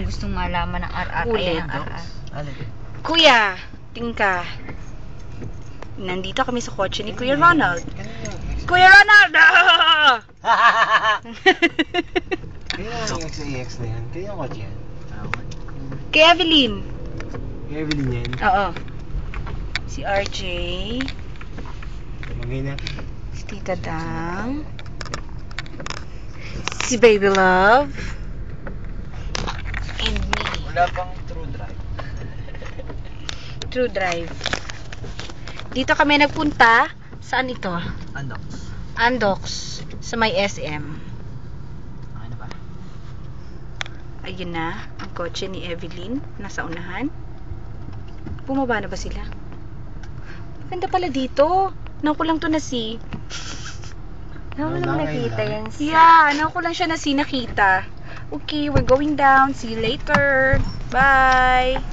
Gustong malaman ng RR. Ulit. Ayan ang RR. Ano? Kuya, tingka. Nandito kami sa kotse ni Kuya Ronald. Kuya Ronald! Kaya ang XAX na yan. Kaya ang kotse yan. Kay Evelyn. Evelyn yan. Oo. Si RJ. Magay natin. Si Tita Dang. Si Baby Love. And me. Wala pang true drive. True Drive. Dito kami nagpunta. Saan ito? Andox. Andox. Sa may SM. Okay na ba? Ayun na. Ang kotse ni Evelyn. Nasa unahan. Bumaba na ba sila? Maganda pala dito. Naku lang to na si. Ano mo naman nakita yan? Yeah, naku lang siya na si nakita. Okay, we're going down. See you later. Bye.